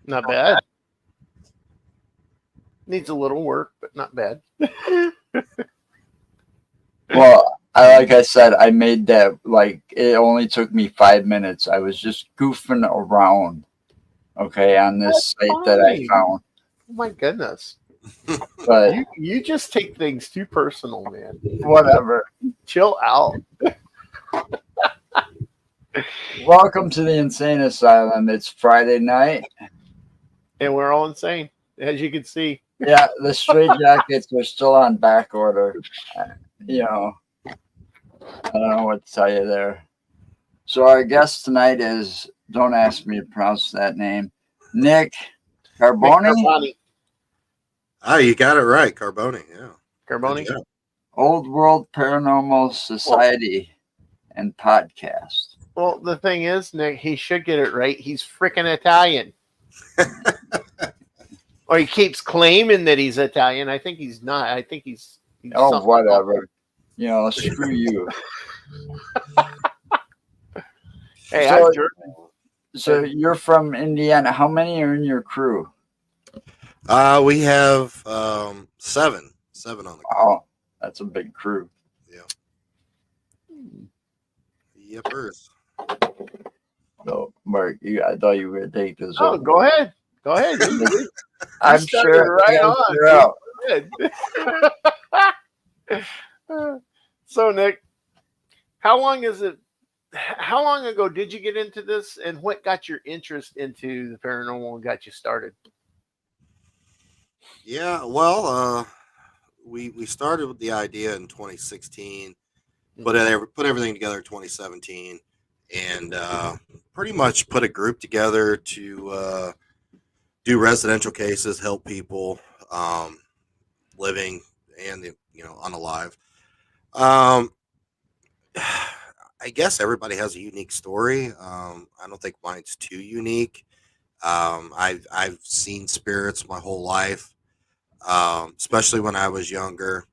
Not bad. Needs a little work, but not bad. Well, like I said, I made that, like, it only took me 5 minutes. I was just goofing around, okay, on this site that I found. Oh my goodness. But you just take things too personal, man. whatever. Chill out. Welcome to the Insane Asylum. It's Friday night. And we're all insane, as you can see. Yeah, the straight jackets are still on back order. You know, I don't know what to tell you there. So our guest tonight is, don't ask me to pronounce that name, Nick Carboni. Oh, you got it right, Carboni. Yeah, Carboni. Yeah. Olde World Paranormal Society and podcast. Well, the thing is, Nick, he should get it right. He's freaking Italian. Or he keeps claiming that he's Italian. I think he's not. I think he's oh, whatever. You know, screw you. Hey, so, I'm German. So you're from Indiana. How many are in your crew? We have 7 on the crew. Oh, that's a big crew. Yeah. Yepers. So, Mark, I thought you were going to take this Oh, over. go ahead. Go ahead. I'm sure. Right on. So, Nick, how long ago did you get into this, and what got your interest into the paranormal and got you started? Yeah, well, we started with the idea in 2016, put everything together in 2017, and pretty much put a group together to do residential cases, help people living and unalive. I guess everybody has a unique story. I don't think mine's too unique. I've seen spirits my whole life, especially when I was younger.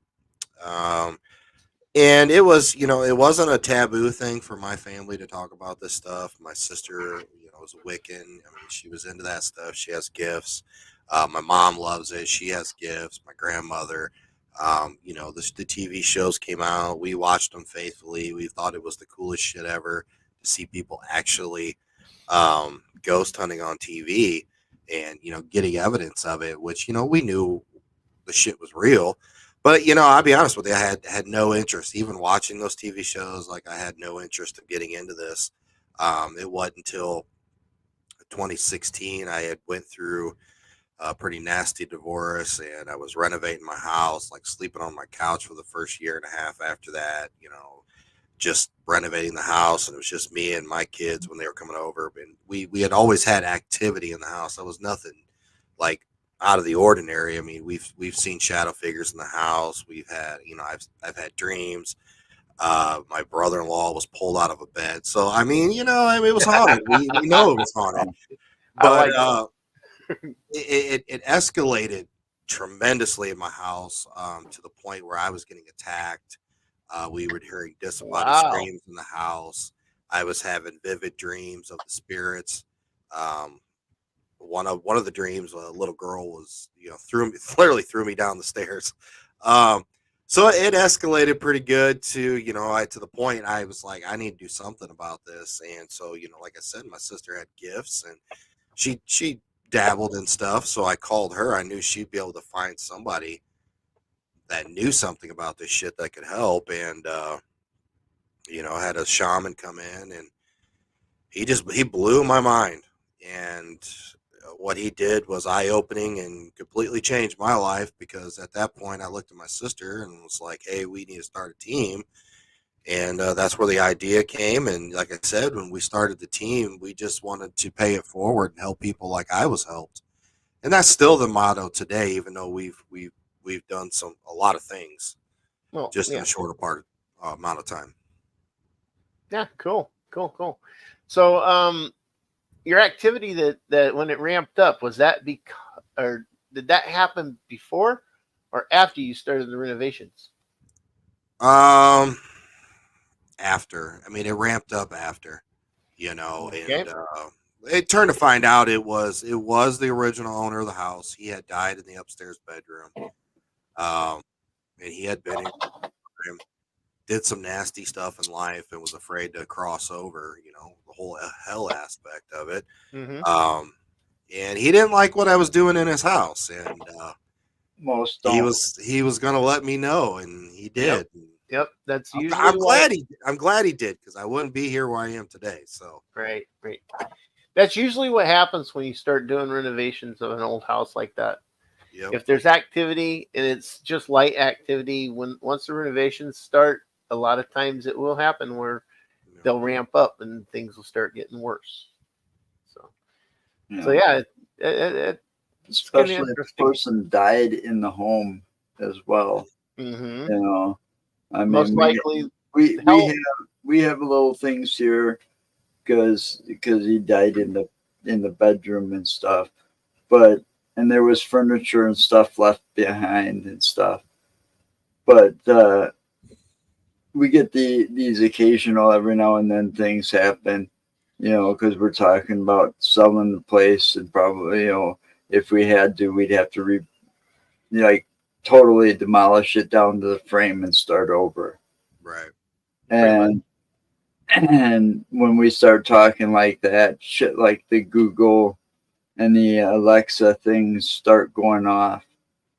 And it was, it wasn't a taboo thing for my family to talk about this stuff. My sister, was a Wiccan. I mean, she was into that stuff. She has gifts. My mom loves it. She has gifts. My grandmother, the TV shows came out. We watched them faithfully. We thought it was the coolest shit ever to see people actually ghost hunting on TV and, getting evidence of it, which, we knew the shit was real. But, I'll be honest with you, I had no interest, even watching those TV shows. Like, I had no interest in getting into this. It wasn't until 2016 I had went through a pretty nasty divorce, and I was renovating my house, like sleeping on my couch for the first year and a half after that, just renovating the house. And it was just me and my kids when they were coming over. And we had always had activity in the house. There was nothing like out of the ordinary. I mean, we've seen shadow figures in the house. We've had, I've had dreams. My brother-in-law was pulled out of a bed. So, it was haunted. We know it was haunted. But it escalated tremendously in my house to the point where I was getting attacked. We were hearing disembodied screams in the house. I was having vivid dreams of the spirits. One of the dreams, a little girl was, literally threw me down the stairs. So it escalated pretty good to, to the point I was like, I need to do something about this. And so, like I said, my sister had gifts and she dabbled in stuff. So I called her. I knew she'd be able to find somebody that knew something about this shit that could help. And, I had a shaman come in, and he blew my mind. And what he did was eye-opening and completely changed my life, because at that point I looked at my sister and was like, hey, we need to start a team. And that's where the idea came. And like I said, when we started the team, we just wanted to pay it forward and help people like I was helped. And that's still the motto today, even though we've done a lot of things Well, just in yeah. a shorter amount of time. Yeah, cool. So, your activity that when it ramped up, was that or did that happen before or after you started the renovations? After, I mean, it ramped up after, Okay. and it turned to find out it was the original owner of the house. He had died in the upstairs bedroom, and he had been in, did some nasty stuff in life, and was afraid to cross over, the whole hell aspect of it. Mm-hmm. And he didn't like what I was doing in his house, and Most he don't. was going to let me know, and he did. Yep. That's usually I'm glad he did, because I wouldn't be here where I am today. So right. That's usually what happens when you start doing renovations of an old house like that. yep. If there's activity and it's just light activity, once the renovations start, a lot of times it will happen where they'll ramp up and things will start getting worse. So yeah, it's especially kinda if the interesting. person died in the home as well. Mm-hmm. You know, I mean, Most likely, we have little things here because he died in the bedroom and stuff, and there was furniture and stuff left behind and stuff, but we get these occasional every now and then things happen, because we're talking about selling the place, and probably, if we had to, we'd have to like totally demolish it down to the frame and start over. Right. And when we start talking like that, shit like the Google and the Alexa things start going off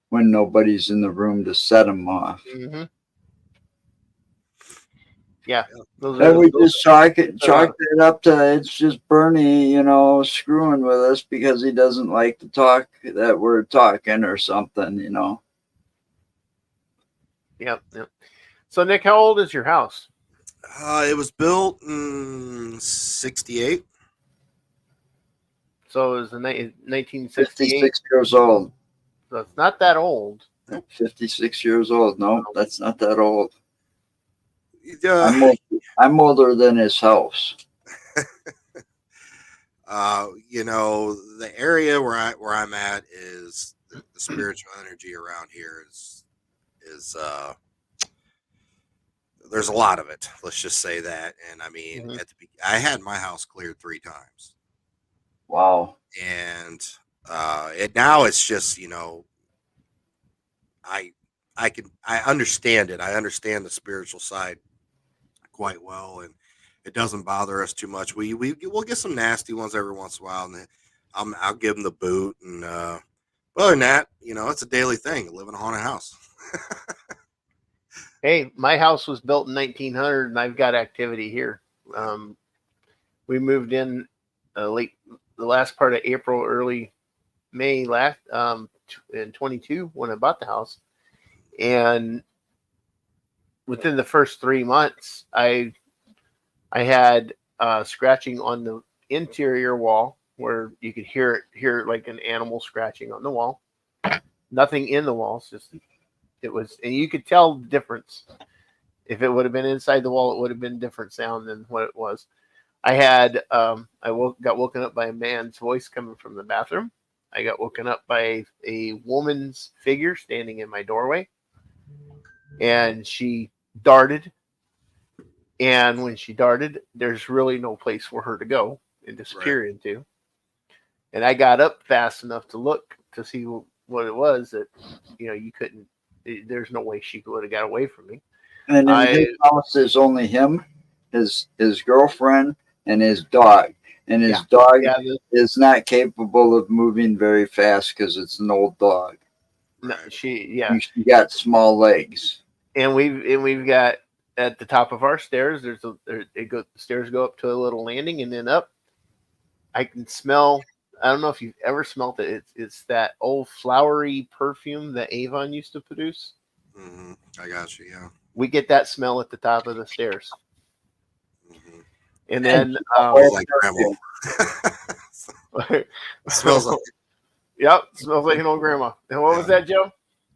when nobody's in the room to set them off. Mm-hmm. Yeah. And we just chalk it up to it's just Bernie, screwing with us because he doesn't like to talk that we're talking or something, Yep. So, Nick, how old is your house? It was built in 68. So it was 1968. 56 years old. So it's not that old. 56 years old. No, that's not that old. Yeah. I'm older than his house. The area where I'm at is the spiritual energy around here is there's a lot of it. Let's just say that. And I mean, I had my house cleared 3 times. Wow. And now it's just, I understand it. I understand the spiritual side quite well, and it doesn't bother us too much. We'll get some nasty ones every once in a while, and I'll give them the boot. And other than that, it's a daily thing. Live in a haunted house. Hey, my house was built in 1900, and I've got activity here. We moved in the last part of April, early May in 22 when I bought the house, and within the first 3 months, I had scratching on the interior wall where you could hear like an animal scratching on the wall. Nothing in the walls, and you could tell the difference. If it would have been inside the wall, it would have been a different sound than what it was. I had got woken up by a man's voice coming from the bathroom. I got woken up by a woman's figure standing in my doorway, and she darted. And when she darted, there's really no place for her to go and disappear into. And I got up fast enough to look to see what it was that, you couldn't. There's no way she would have got away from me. And in his house, there's only him, his girlfriend, and his dog. And his dog is not capable of moving very fast because it's an old dog. No, she got small legs. And we've got at the top of our stairs. The stairs go up to a little landing and then up. I can smell. I don't know if you've ever smelled it. It's that old flowery perfume that Avon used to produce. Mm-hmm. I got you. Yeah. we get that smell at the top of the stairs. Mhm. And then, Smells like grandma. Smells like. Yep, smells like an old grandma. And what was that, Joe?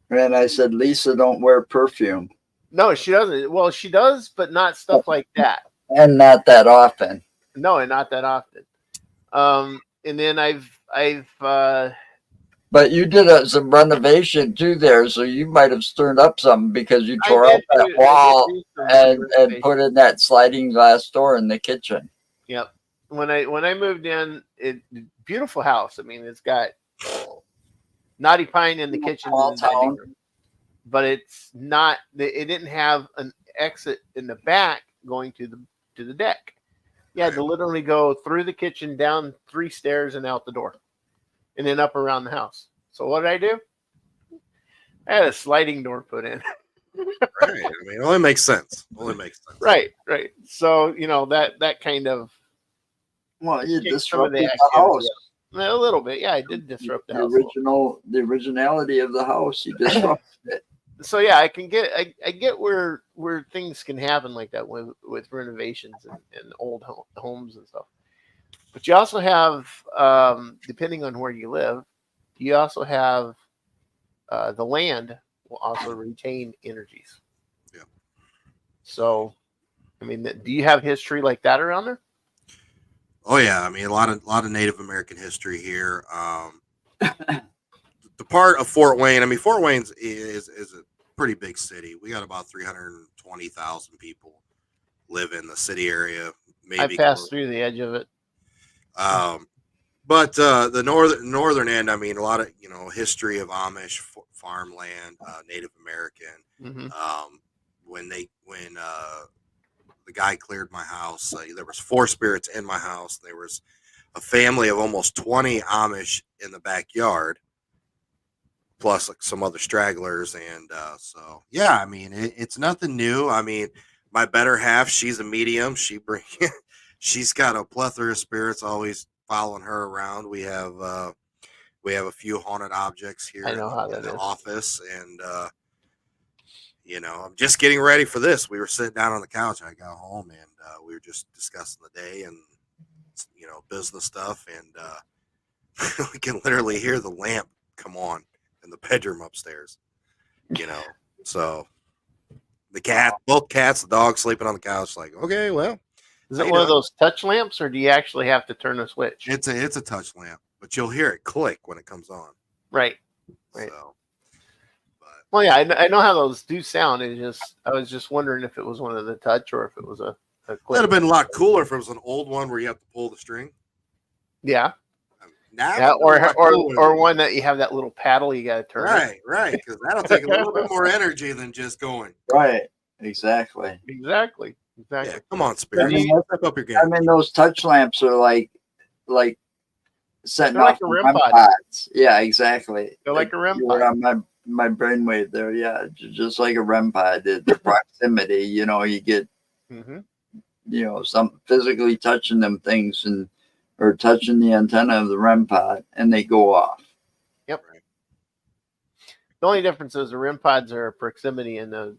And I said, Lisa, don't wear perfume. No, she doesn't. Well, she does, but not stuff like that. And not that often. No, and not that often. And then I've But you did some renovation too there, so you might have stirred up something because you tore out that wall and put in that sliding glass door in the kitchen. Yep. When I moved in, beautiful house. I mean, it's got knotty pine in the kitchen and the dining room, but it's not. It didn't have an exit in the back going to the deck. You had to literally go through the kitchen, down 3 stairs, and out the door, and then up around the house. So what did I do? I had a sliding door put in. Right. I mean, it only makes sense. Right. So that kind of. Well, you disrupted the the house. A little bit, yeah. I did disrupt the house. The originality of the house, you disrupted it. So yeah, I get where things can happen like that with renovations and old homes and stuff. But you also have, depending on where you live, you also have the land will also retain energies. Yeah. So, I mean, do you have history like that around there? Oh yeah, I mean a lot of Native American history here. The part of Fort Wayne, I mean, Fort Wayne is a pretty big city. We got about 320,000 people live in the city area. Maybe I passed through the edge of it. But the northern end, I mean, a lot of history of Amish farmland, Native American. Mm-hmm. When the guy cleared my house, there was 4 spirits in my house. There was a family of almost 20 Amish in the backyard, plus like some other stragglers. And so, yeah, I mean, it's nothing new. I mean, my better half, she's a medium. She's got a plethora of spirits always following her around. We have a few haunted objects here in the office, and I'm just getting ready for this. We were sitting down on the couch. I got home and we were just discussing the day and business stuff, and we can literally hear the lamp come on in the bedroom upstairs. So both cats, the dog sleeping on the couch. Like, okay, well, is it one of those touch lamps, or do you actually have to turn a switch? It's a touch lamp, but you'll hear it click when it comes on. Right. So, well, yeah, I know how those do sound. I was just wondering if it was one of the touch or if it was a click. That'd have been a lot cooler if it was an old one where you have to pull the string. Yeah. Or one that you have that little paddle you got to turn. Right, because that'll take a little bit more energy than just going. Right. Exactly. Yeah, come on, Spirit. Step up your game. I mean, those touch lamps are like setting They're off like a REM pod. pods. Yeah, exactly. They're like a REM you pod. were on my brainwave there. Yeah, just like a REM pod. The proximity, you get, some physically touching them things or touching the antenna of the REM pod, and they go off. Yep. The only difference is the REM pods are proximity, and the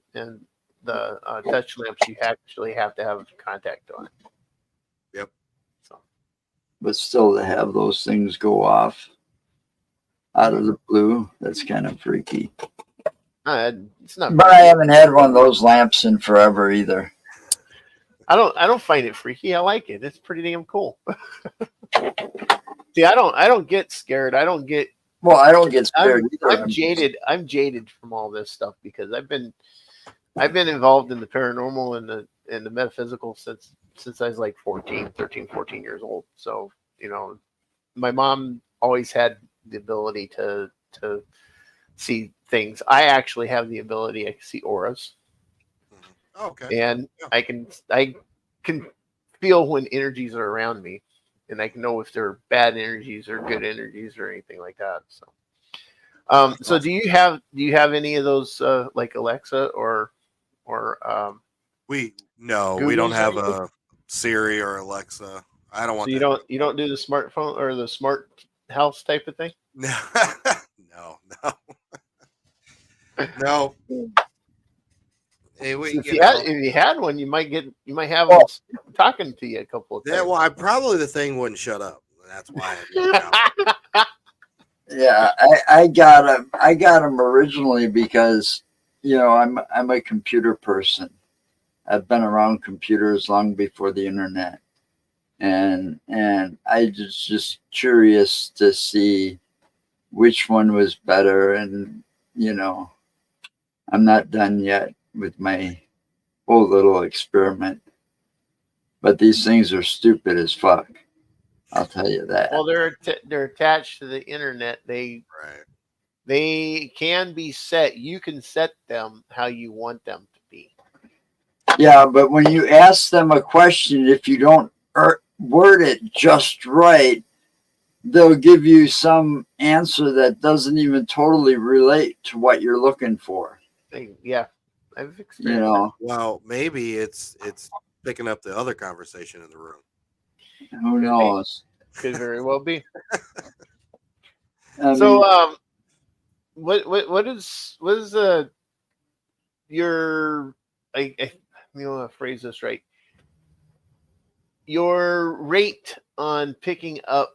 touch lamps you actually have to have contact on it. Yep. So, but still, to have those things go off out of the blue, that's kind of freaky. It's not. But I haven't had one of those lamps in forever either. I don't find it freaky. I like it. It's pretty damn cool. See, I don't get scared. I don't get scared either. I'm jaded from all this stuff because I've been involved in the paranormal and the metaphysical since I was like 14 years old. So, my mom always had the ability to see things. I actually have the ability. I can see auras. Okay. And I can feel when energies are around me, and I can know if they're bad energies or good energies or anything like that. So, so do you have any of those like Alexa or we don't have a Siri or Alexa. I don't want. So you don't do the smartphone or the smart house type of thing? No. No. Hey, If you had one, you might have Well- them talking to you a couple of times. Yeah, well, the thing wouldn't shut up. That's why I never got Yeah, I got him originally because, you know, I'm a computer person. I've been around computers long before the internet, and I just curious to see which one was better. And you know, I'm not done yet with my whole little experiment, but these things are stupid as fuck. I'll tell you that. Well, they're attached to the internet. They can be set. You can set them how you want them to be. Yeah, but when you ask them a question, if you don't word it just right, they'll give you some answer that doesn't even totally relate to what you're looking for. Yeah, I've experienced You know, Well, maybe it's picking up the other conversation in the room. who knows? Could very well be. I So, mean, what is your I want to phrase this right. Your rate on picking up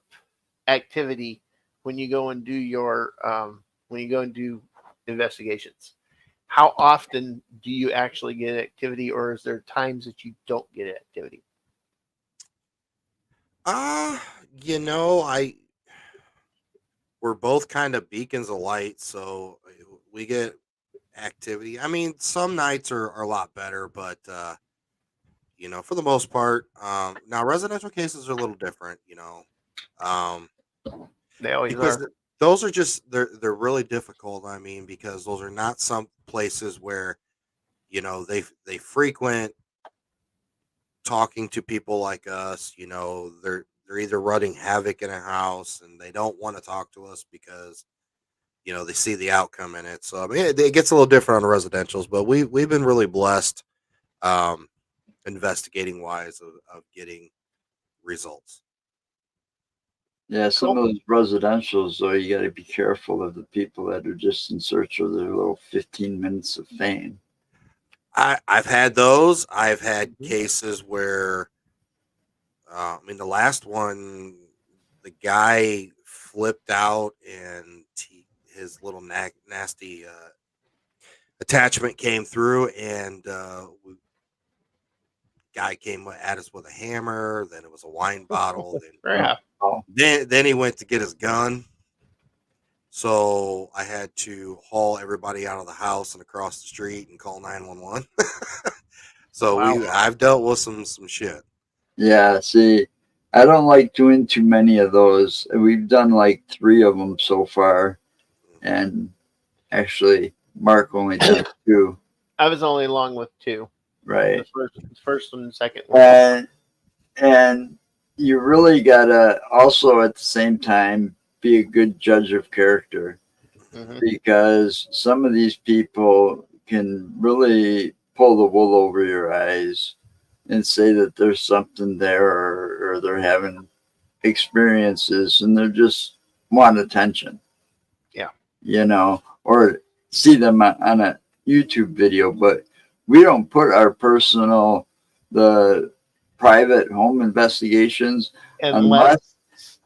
activity when you go and do investigations. How often do you actually get activity, or is there times that you don't get activity? You know, we're both kind of beacons of light, so we get activity. I mean, some nights are a lot better, but you know, for the most part, now residential cases are a little different, you know, They always because are. those are just they're really difficult. I mean, because those are not some places where you know they frequent talking to people like us. You know, they're either running havoc in a house and they don't want to talk to us because you know they see the outcome in it. So I mean, it gets a little different on the residentials, but we've been really blessed, investigating wise of getting results. yeah, some of those residentials, though, you got to be careful of the people that are just in search of their little 15 minutes of fame. I've had those. I've had cases where, I mean, the last one, the guy flipped out and his little nasty attachment came through, and guy came at us with a hammer. Then it was a wine bottle. Yeah. Then he went to get his gun. So I had to haul everybody out of the house and across the street and call 911. So Wow. I've dealt with some shit. Yeah, see, I don't like doing too many of those. We've done like 3 of them so far, and actually, Mark only did 2. I was only along with 2. Right. The first one, second one. And you really gotta also at the same time be a good judge of character, because some of these people can really pull the wool over your eyes and say that there's something there, or they're having experiences and they're just want attention. Yeah. You know, or see them on a YouTube video, but we don't put our the private home investigations unless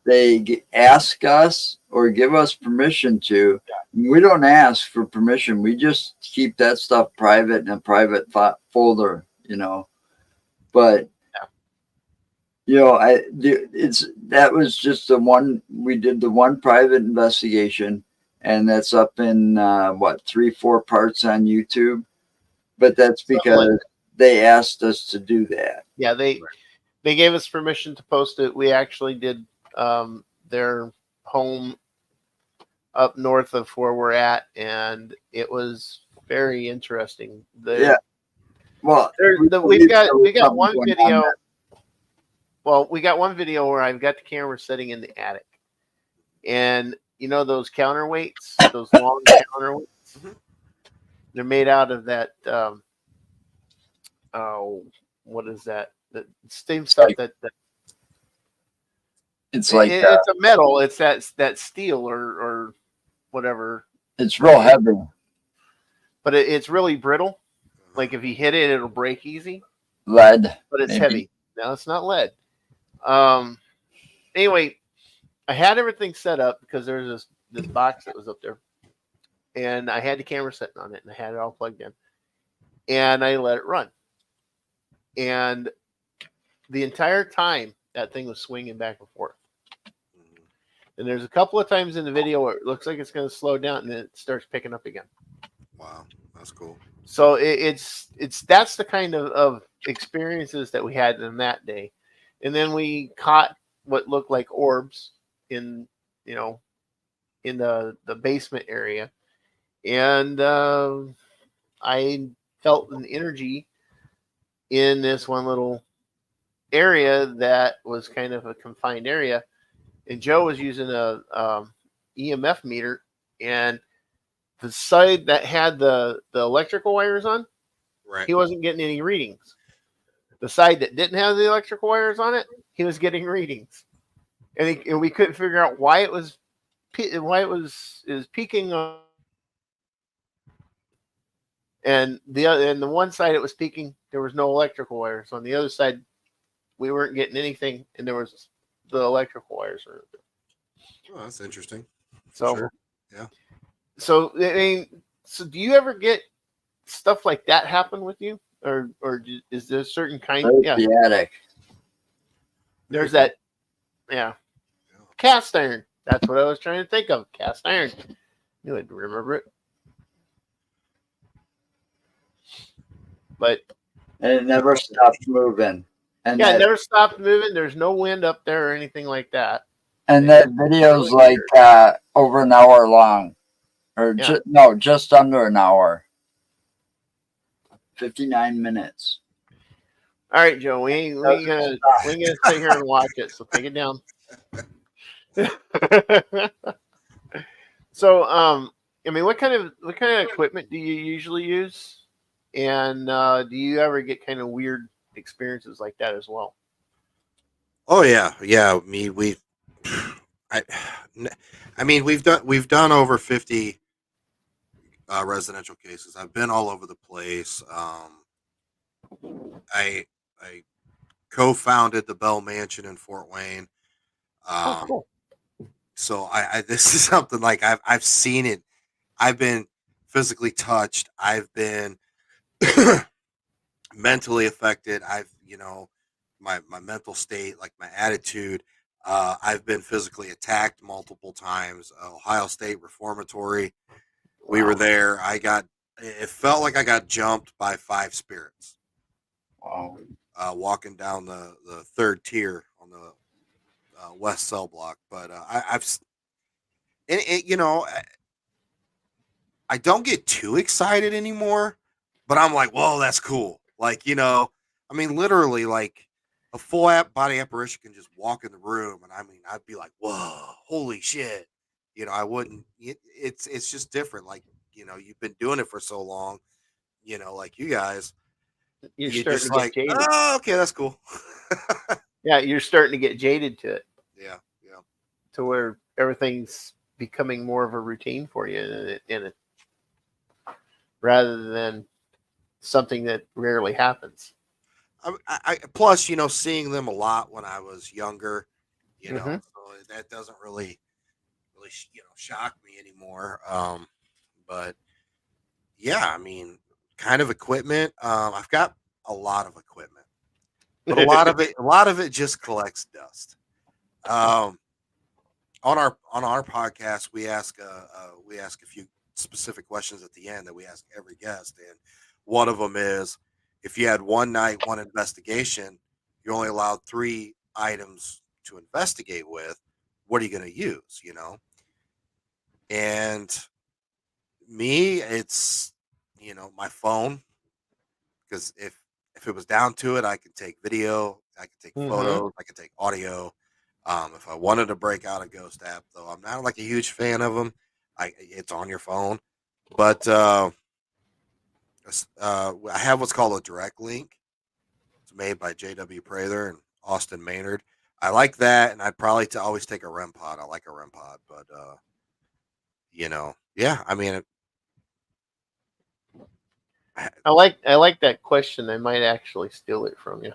they ask us or give us permission to. Yeah. We don't ask for permission. We just keep that stuff private in a private folder, you know. But you know, that was just the one. We did the one private investigation, and that's up in 3-4 parts on YouTube. But that's because they asked us to do that. Yeah, they gave us permission to post it. We actually did their home up north of where we're at, and it was very interesting. Well, we got one video. Well, we got one video where I've got the camera sitting in the attic, and you know those counterweights, those long counterweights. They're made out of that. What is that? The same stuff that it's like it's a metal. It's that steel or whatever. It's real heavy, but it's really brittle. like if you hit it, it'll break easy, Lead. but it's Maybe. heavy. No, it's not lead. Anyway, I had everything set up because there was this box that was up there, and I had the camera sitting on it, and I had it all plugged in, and I let it run, and the entire time that thing was swinging back and forth. And there's a couple of times in the video where it looks like it's going to slow down, and then it starts picking up again. Wow, that's cool. So it's that's the kind of experiences that we had in that day, and then we caught what looked like orbs in in the basement area, and I felt an energy in this one little area that was kind of a confined area, and Joe was using a EMF meter, and the side that had the electrical wires on, Right. he wasn't getting any readings. The side that didn't have the electrical wires on it, he was getting readings, and we couldn't figure out why it was peaking on. And the one side it was peaking, there was no electrical wires. On the other side, we weren't getting anything, and there was the electrical wires. Oh, that's interesting. So, Sure. Yeah. So I mean, so do you ever get stuff like that happen with you, or is there a certain kind? There's Yeah, the attic. there's that. Yeah, cast iron. That's what I was trying to think of. Cast iron. You would remember it, but And it never stopped moving. And yeah, it that, never stopped moving. There's no wind up there or anything like that. and that video's like over an hour long. Or just under an hour. 59 minutes. All right, Joe. We ain't gonna sit here and watch it. So take it down. So, I mean, what kind of equipment do you usually use, and do you ever get kind of weird experiences like that as well? Oh yeah. I mean, we've done over 50 residential cases. I've been all over the place. I co-founded the Bell Mansion in Fort Wayne. Cool. So I this is something like I've seen it. I've been physically touched. I've been mentally affected. I've my mental state, like my attitude. I've been physically attacked multiple times. Ohio State Reformatory. We were there. It felt like I got jumped by 5 spirits. Wow. Walking down the third tier on the west cell block. But I don't get too excited anymore, but I'm like, whoa, that's cool. Like, I mean, literally, like a full body apparition can just walk in the room, and I mean, I'd be like, whoa, holy shit. I wouldn't. It's just different. Like, you've been doing it for so long. Like you guys, You're you starting just to get like, jaded. oh, okay, that's cool. Yeah, you're starting to get jaded to it. Yeah. To where everything's becoming more of a routine for you in it rather than something that rarely happens. I plus, seeing them a lot when I was younger, so that doesn't really shock me anymore. But yeah, I mean, kind of equipment. I've got a lot of equipment, but a lot of it just collects dust. On our podcast, we ask a few specific questions at the end that we ask every guest, and one of them is, if you had one night, one investigation, you're only allowed 3 items to investigate with. What are you going to use? And me, it's my phone, because if it was down to it, I could take video, I could take photos, I could take audio. If I wanted to break out a ghost app, though I'm not like a huge fan of them, it's on your phone. But I have what's called a direct link. It's made by J.W. Prather and Austin Maynard. I like that, and I'd probably always take a REM pod. I like a REM pod, but yeah. I mean, I like that question. I might actually steal it from you.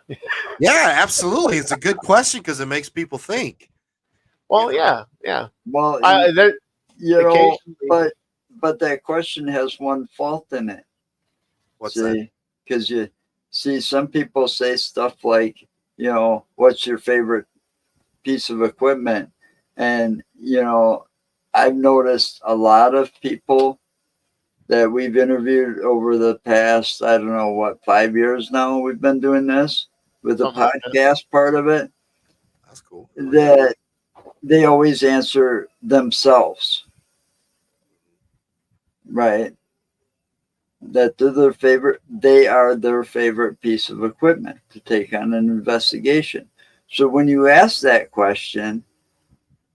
Yeah, absolutely. It's a good question because it makes people think. Well, You know? yeah. Well, There you know, occasionally. but that question has one fault in it. What's that? See, because you see, some people say stuff like, what's your favorite piece of equipment? And, I've noticed a lot of people that we've interviewed over the past, I don't know what, 5 years now we've been doing this with the Something like that. podcast part of it, That's cool. that they always answer themselves, right? That they are their favorite piece of equipment to take on an investigation. So when you ask that question,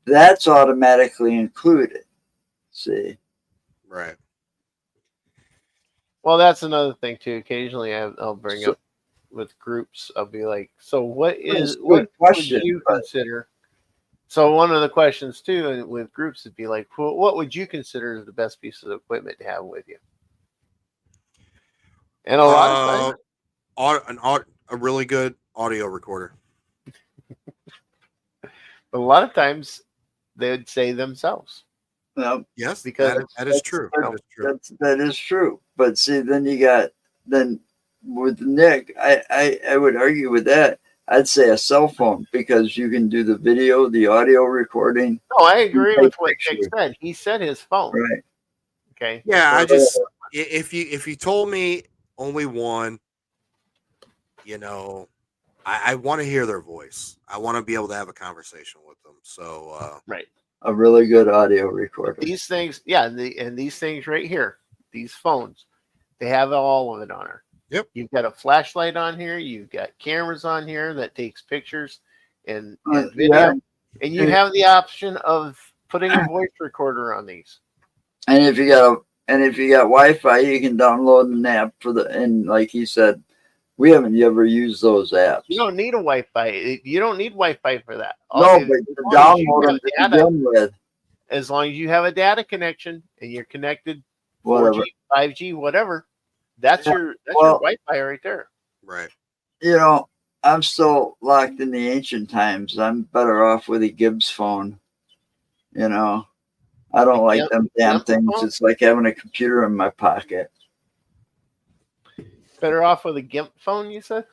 that's automatically included. See? Right. Well, that's another thing too. Occasionally, I'll bring So up with groups. I'll be like, "So, what it's a what good would question, you but consider?" So, one of the questions too with groups would be like, well, "What would you consider the best piece of equipment to have with you?" And a lot of times, A really good audio recorder. they would say themselves Yes, because that is true. That is true. that is true. But see, then with Nick, I would argue with that. I'd say a cell phone because you can do the video, the audio recording, no, I agree take with what Nick pictures, said. He said his phone. right? Okay. Yeah, I So, just if you told me only one, I want to hear their voice. I want to be able to have a conversation with them. So right. A really good audio But recorder. these things, yeah, and these things right here, these phones, they have all of it on her. Yep. You've got a flashlight on here. You've got cameras on here that takes pictures and video, Yeah, and you have the option of putting a voice recorder on these. and if you got Wi-Fi, you can download an app and like he said, we haven't ever used those apps. You don't need a Wi-Fi. You don't need Wi-Fi for that. No, but you download them to begin with. As long as you have a data connection and you're connected, Whatever. 4G, 5G, whatever, that's your Wi-Fi right there. right. I'm still locked in the ancient times. I'm better off with a Gibbs phone. I don't like them damn things. Phone? It's like having a computer in my pocket. Better off with a GIMP phone, you said?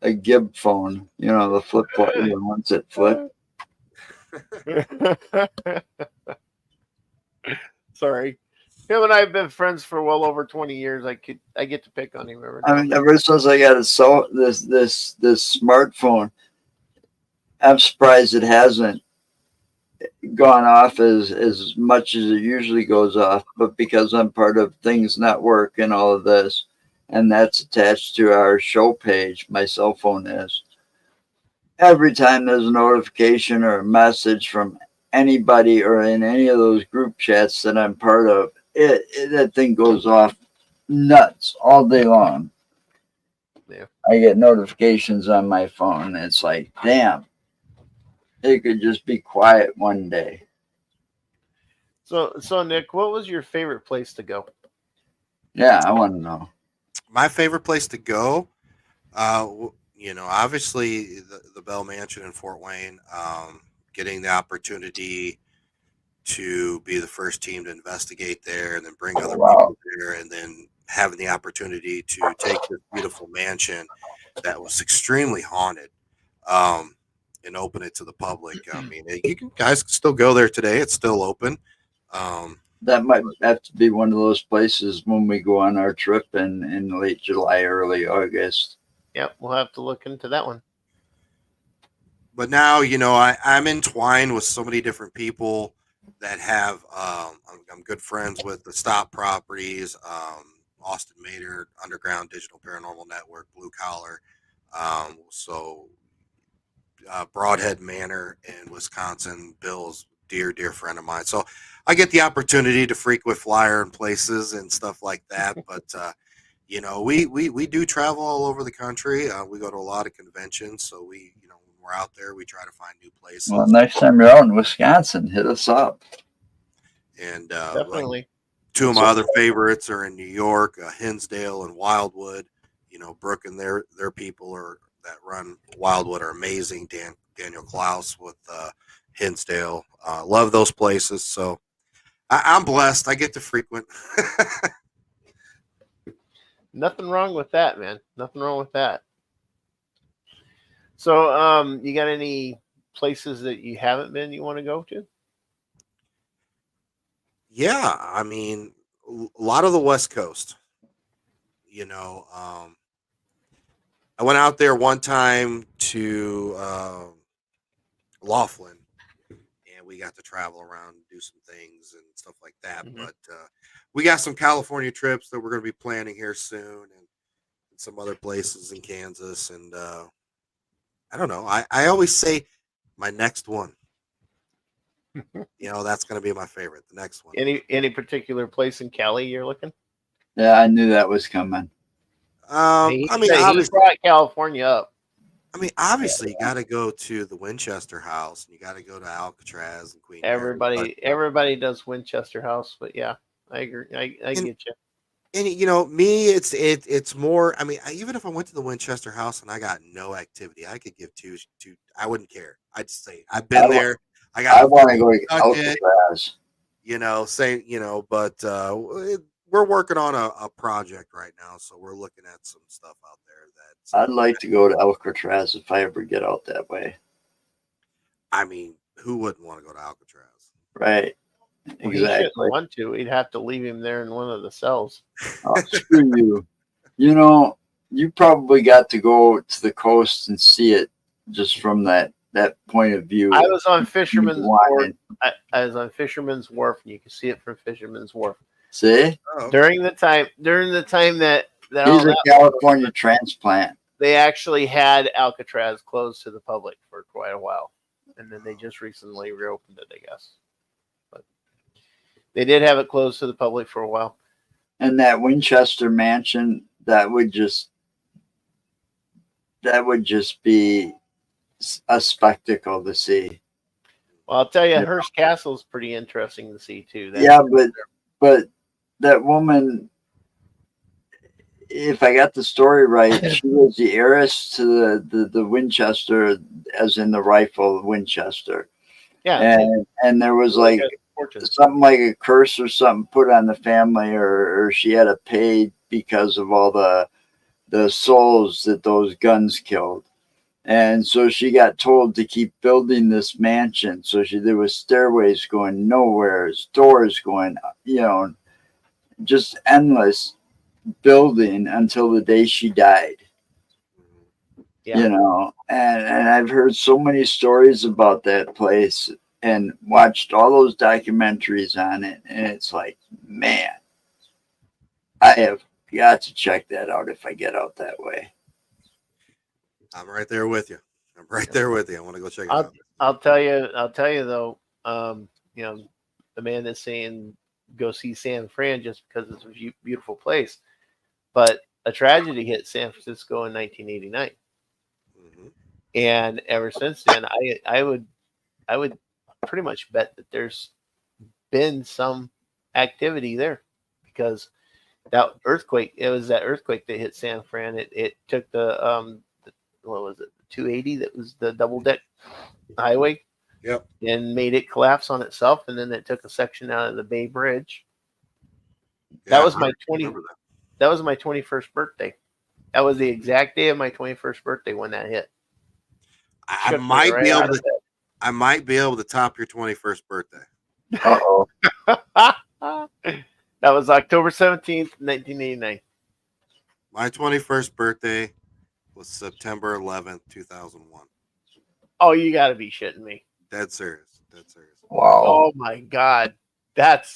A Gib phone, the flip phone, the ones that flip. Sorry. Him and I have been friends for well over 20 years. I get to pick on him every I mean, ever since I got this smartphone, I'm surprised it hasn't gone off as much as it usually goes off. But because I'm part of Things Network and all of this, and that's attached to our show page, my cell phone is. Every time there's a notification or a message from anybody or in any of those group chats that I'm part of, that thing goes off nuts all day long. Yeah. I get notifications on my phone. And it's like, damn, it could just be quiet one day. So Nick, what was your favorite place to go? Yeah, I want to know. My favorite place to go, obviously the Bell Mansion in Fort Wayne. Getting the opportunity to be the first team to investigate there, and then bring other people there, and then having the opportunity to take this beautiful mansion that was extremely haunted, and open it to the public. I mean, guys can still go there today. It's still open. That might have to be one of those places when we go on our trip in late July, early August. Yep, we'll have to look into that one. But now, I'm entwined with so many different people that have, I'm good friends with the Stop Properties, Austin Mater, Underground Digital Paranormal Network, Blue Collar. Broadhead Manor in Wisconsin, Bill's dear friend of mine. So I get the opportunity to freak with flyer and places and stuff like that. But, we do travel all over the country. We go to a lot of conventions. So when we're out there, we try to find new places. Well, next time you're out in Wisconsin, hit us up. And Definitely. Two of my other favorites are in New York, Hinsdale and Wildwood. You know, Brooke and their people that run Wildwood are amazing. Daniel Klaus with Hinsdale. Love those places. So I'm blessed. I get to frequent. Nothing wrong with that, man. Nothing wrong with that. So, you got any places that you haven't been you want to go to? Yeah, I mean, a lot of the West Coast. You know, I went out there one time to Laughlin, and we got to travel around and do some things and stuff like that. Mhm. But we got some California trips that we're going to be planning here soon, and some other places in Kansas. And I don't know. I always say my next one. You know, that's going to be my favorite. The next one. Any particular place in Cali you're looking? Yeah, I knew that was coming. He Obviously, brought California up. Obviously, you got to go to the Winchester House, and you got to go to Alcatraz and Queen Mary. Everybody does Winchester House, but yeah, I agree. I get you. And you know, me, it's more. Even if I went to the Winchester House and I got no activity, I could give two. I wouldn't care. I'd say I've been there. I want to go to Alcatraz. You know, but we're working on a project right now, so we're looking at some stuff out there I'd like to go to Alcatraz if I ever get out that way. I mean, who wouldn't want to go to Alcatraz? Right. Well, exactly. He shouldn't want to. He'd have to leave him there in one of the cells. Oh, screw you. You know, you probably got to go to the coast and see it just from that point of view. I was on Fisherman's Wharf. I was on Fisherman's Wharf, and you can see it from Fisherman's Wharf. See? Oh. During the time that he's a California transplant. They actually had Alcatraz closed to the public for quite a while, and then they just recently reopened it, I guess. But they did have it closed to the public for a while. And that Winchester mansion, that would just be a spectacle to see. Well, I'll tell you, Hearst Castle is pretty interesting to see too. But that woman, if I got the story right, she was the heiress to the Winchester, as in the rifle Winchester. Yeah, and there was like something like a curse or something put on the family, or she had to pay because of all the souls that those guns killed. And so she got told to keep building this mansion. So there was stairways going nowhere, doors going, just endless building until the day she died. Yeah. And I've heard so many stories about that place and watched all those documentaries on it, and it's like, man, I have got to check that out if I get out that way. I'm right there with you. I want to go check it out. I'll tell you though, the man is saying go see San Fran just because it's a beautiful place, but a tragedy hit San Francisco in 1989, and ever since then, I would pretty much bet that there's been some activity there, because that earthquake that hit San Fran. It took the what was it, 280, that was the double deck highway. Yep. And made it collapse on itself, and then it took a section out of the Bay Bridge. Yeah, that was my 21st birthday. That was the exact day of my 21st birthday when that hit. I might be able to top your 21st birthday. Uh-oh. That was October 17th, 1989. My 21st birthday was September 11th, 2001. Oh, you got to be shitting me. Dead serious. Wow. Oh my God. That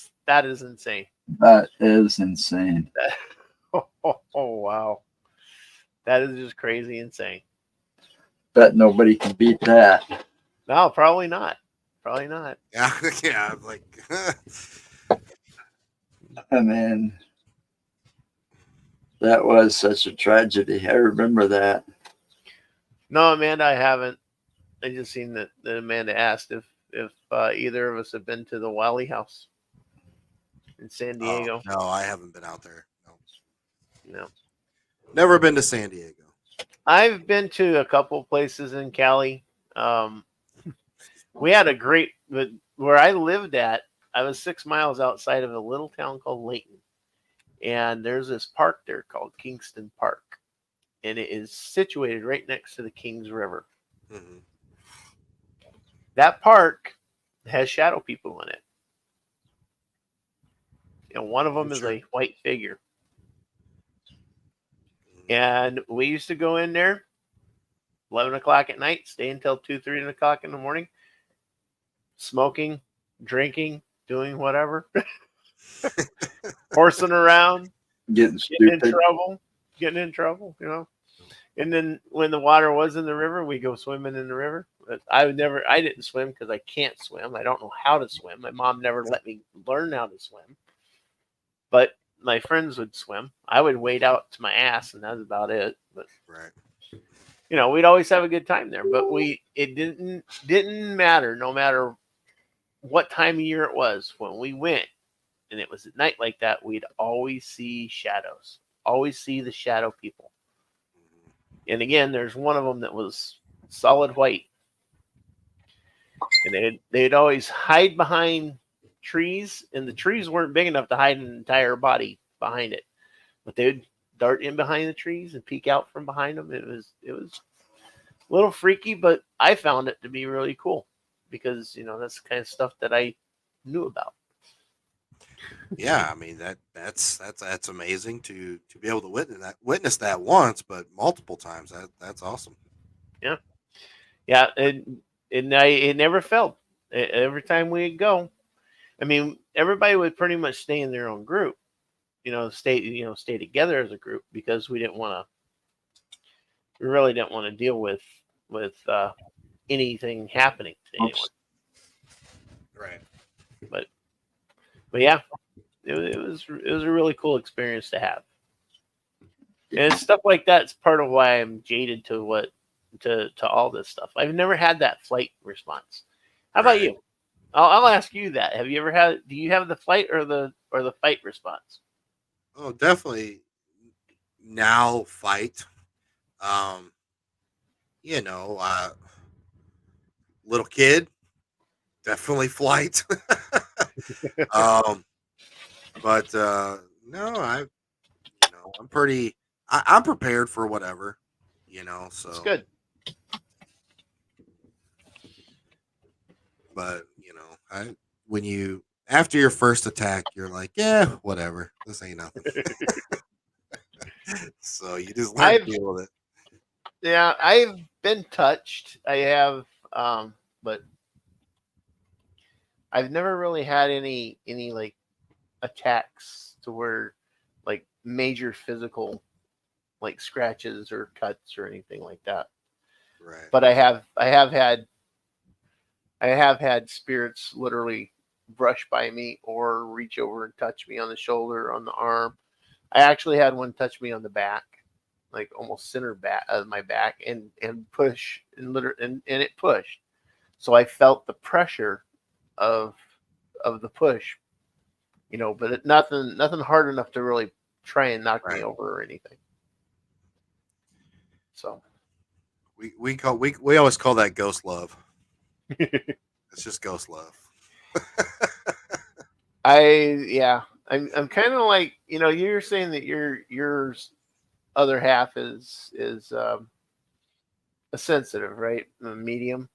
is insane. That is insane. Oh, wow. That is just crazy insane. Bet nobody can beat that. No, probably not. Yeah, I'm like I mean, that was such a tragedy. I remember that. No, Amanda, I haven't. I just seen that Amanda asked if either of us have been to the Wally house. in San Oh, Diego? no, I haven't been out there. No. No. Never been to San Diego. I've been to a couple places in Cali. We had a great, but where I lived at, I was 6 miles outside of a little town called Layton. And there's this park there called Kingston Park. And it is situated right next to the Kings River. Mm-hmm. That park has shadow people in it. One of them is a white figure. And we used to go in there 11 o'clock at night, stay until 2, 3 o'clock in the morning, smoking, drinking, doing whatever, horsing around, Getting getting stupid. in trouble, And then when the water was in the river, we go swimming in the river. But I didn't swim because I can't swim. I don't know how to swim. My mom never let me learn how to swim. But my friends would swim. I would wade out to my ass, and that's about it. But Right. we'd always have a good time there. But it didn't matter, no matter what time of year it was when we went, and it was at night like that, we'd always see shadows, always see the shadow people. And again, there's one of them that was solid white, and they'd always hide behind trees, and the trees weren't big enough to hide an entire body behind it, but they would dart in behind the trees and peek out from behind them. It was a little freaky, but I found it to be really cool because that's the kind of stuff that I knew about. Yeah, I mean that's amazing to be able to witness that once, but multiple times. That's awesome. Yeah, and it never failed. Every time we'd go, I mean, everybody would pretty much stay in their own group, stay together as a group because we really didn't want to deal with anything happening to anyone. Right. But yeah, it was a really cool experience to have, and stuff like that's part of why I'm jaded to all this stuff. I've never had that flight response. How about you? I'll ask you that. Have you ever had? Do you have the flight or the fight response? Oh, definitely. Now fight. Um, little kid, definitely flight. But no, I'm pretty. I'm prepared for whatever. So It's good. But after your first attack, you're like, yeah, whatever. This ain't nothing. So you just learn to deal with it. Yeah, I've been touched. I have, but I've never really had any like attacks to where like major physical like scratches or cuts or anything like that. Right. But I have had spirits literally brush by me or reach over and touch me on the shoulder or on the arm. I actually had one touch me on the back, like almost center back of my back, and push and it pushed. So I felt the pressure of the push, but nothing hard enough to really try and knock me over or anything. So we always call that ghost love. It's just ghost love. I'm kind of like, you're saying that your other half is a sensitive, right? A medium.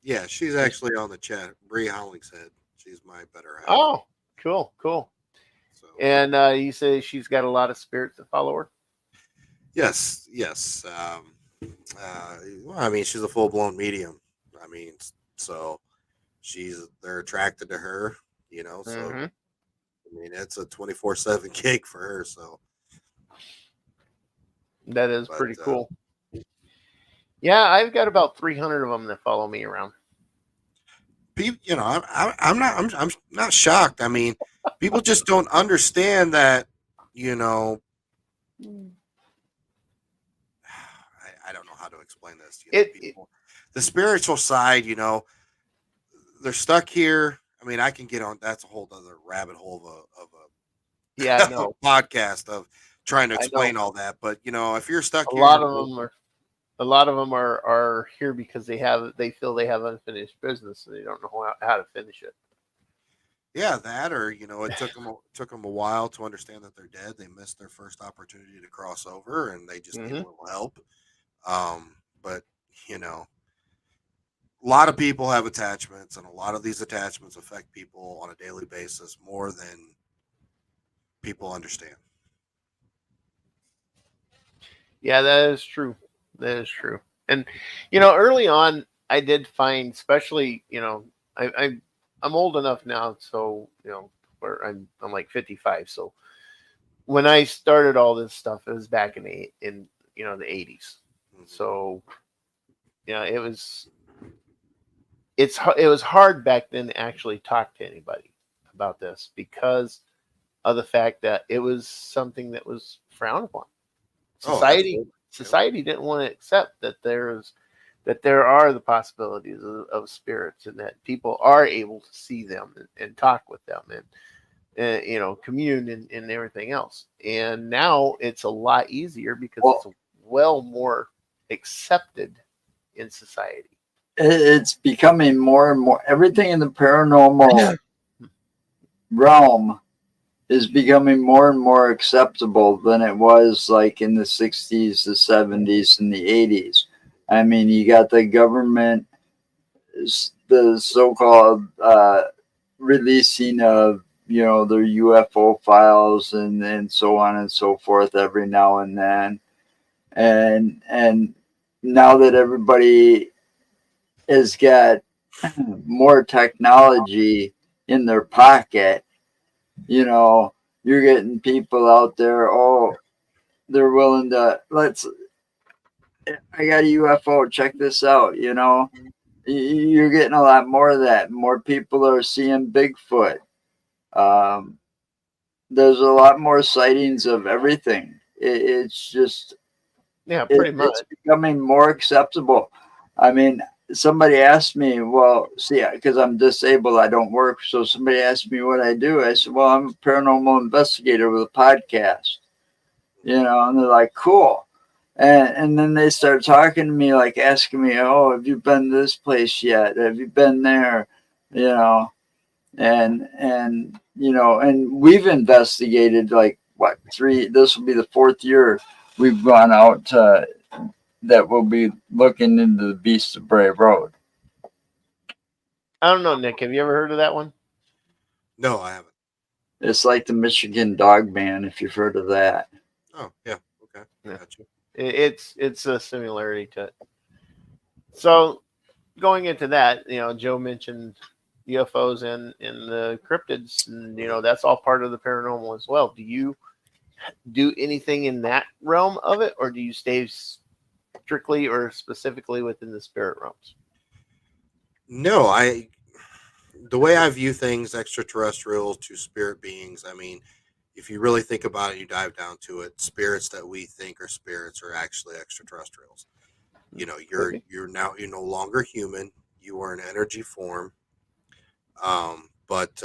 Yeah, she's actually on the chat. Bree Hollingshead. She's my better half. Oh, cool. So, and you say she's got a lot of spirits that follow her? Yes. Well, I mean, she's a full-blown medium. I mean, so they're attracted to her, So Mm-hmm. I mean, it's a 24/7 gig for her. So that is pretty cool. Yeah, I've got about 300 of them that follow me around. People, I'm not shocked. I mean, people just don't understand that. I don't know how to explain this. The spiritual side, they're stuck here. I mean, I can get on. That's a whole other rabbit hole of a Yeah, I know. podcast of trying to I explain know. all that. But if you're stuck A here, lot of them are. A lot of them are here because they feel they have unfinished business and they don't know how to finish it. yeah, that or it took them a while to understand that they're dead. They missed their first opportunity to cross over, and they just need a Hmm. little help. But a lot of people have attachments, and a lot of these attachments affect people on a daily basis more than people understand. Yeah, that is true. That is true. And early on, I did find, especially, I'm old enough now, so where I'm like 55. So when I started all this stuff, it was back in the 80s. Mhm. So it was hard back then to actually talk to anybody about this because of the fact that it was something that was frowned upon. Oh, Society absolutely. Yep. society didn't want to accept that there are the possibilities of spirits and that people are able to see them and talk with them and commune and everything else. And now it's a lot easier because Well, it's well more accepted in society. it's becoming more and more. Everything in the paranormal realm is becoming more and more acceptable than it was like in the 60s, the 70s, and the 80s. I mean, you got the government, the so-called releasing of their UFO files and so on and so forth every now and then, and now that everybody has got more technology in their pocket, you're getting people out there. Oh, they're willing to I got a UFO. Check this out. You're getting a lot more of that. More people are seeing Bigfoot. Um, there's a lot more sightings of everything. It's just Yeah, pretty much. it's becoming more acceptable. I mean, somebody asked me, well, see, because I'm disabled, I don't work. So somebody asked me what I do. I said, well, I'm a paranormal investigator with a podcast, and they're like, cool. And then they start talking to me, like asking me, oh, have you been to this place yet? Have you been there? You know, and we've investigated like what, this will be the fourth year we've gone out that we'll be looking into the Beast of Bray Road. I don't know, Nick. Have you ever heard of that one? No, I haven't. It's like the Michigan Dog Man, if you've heard of that. Oh, yeah. Okay. Yeah. Gotcha. It's a similarity to it. So going into that, Joe mentioned UFOs and the cryptids, and that's all part of the paranormal as well. Do you do anything in that realm of it, or do you stay strictly or specifically within the spirit realms? No, the way I view things, extraterrestrial to spirit beings, I mean, if you really think about it, you dive down to it, spirits that we think are spirits are actually extraterrestrials. Okay. You're no longer human. You are an energy form. But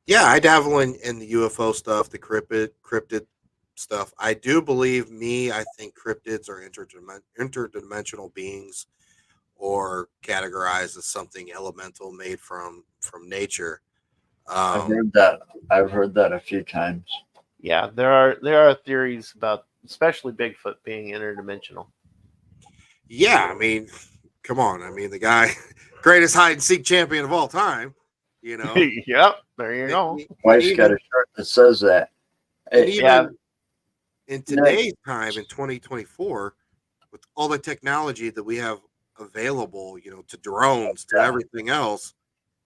yeah, I dabble in the UFO stuff, the cryptid stuff. I do believe I think cryptids are interdimensional beings or categorized as something elemental made from nature. I've heard that. I've heard that a few times. Yeah, there are theories about especially Bigfoot being interdimensional. Yeah, I mean, come on. I mean, the guy, greatest hide and seek champion of all time. Yep, there you go. Wife's got a shirt that says that. And Hey, even in Nick. today's time, in 2024, with all the technology that we have available, to drones, to everything else,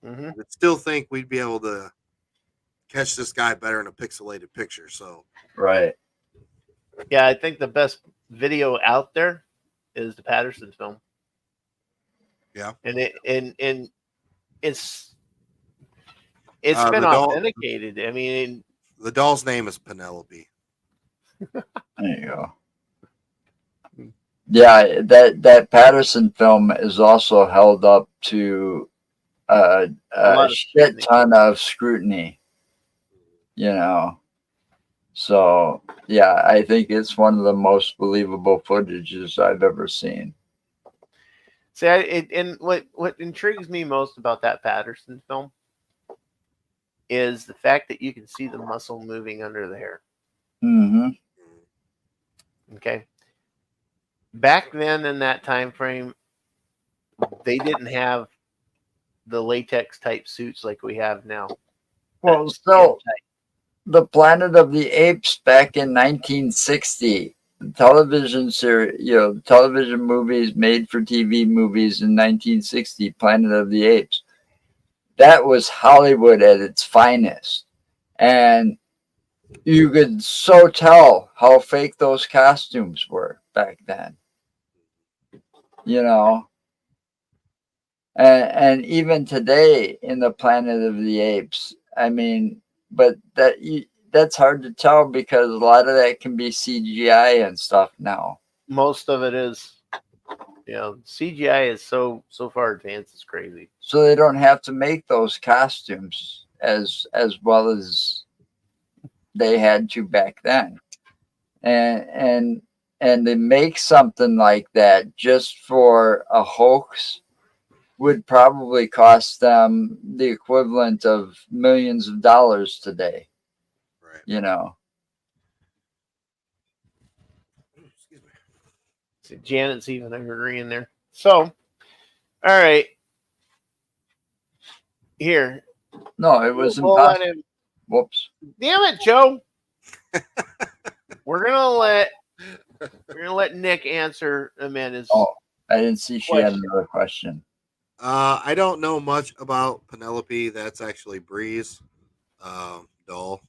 Hmm. I would still think we'd be able to catch this guy better in a pixelated picture. So, Right. Yeah, I think the best video out there is the Patterson film. yeah. And it's been The authenticated. I mean, doll's name is Penelope. There you go. Yeah, that Patterson film is also held up to a lot of shit scrutiny. ton of scrutiny. So yeah, I think it's one of the most believable footages I've ever seen. See, and what intrigues me most about that Patterson film is the fact that you can see the muscle moving under the hair. Mm-hmm. Okay, back then in that time frame, they didn't have the latex type suits like we have now. Well, so the Planet of the Apes back in 1960, television series, television movies made for TV movies in 1960, Planet of the Apes. That was Hollywood at its finest. And you could so tell how fake those costumes were back then. You know, and even today in the Planet of the Apes, I mean, but that's hard to tell because a lot of that can be CGI and stuff now. Most of it is, CGI is so far advanced, it's crazy. So they don't have to make those costumes as well as they had to back then. And to make something like that just for a hoax would probably cost them the equivalent of millions of dollars today. Right. You know. Excuse me. See, Janet's even agreeing there. So, all right. Here. No, it was We'll let him. Whoops. Damn it, Joe. We're gonna let Nick answer Amanda's. Oh, I didn't see she had question. another question. I don't know much about Penelope. That's actually Bree's doll.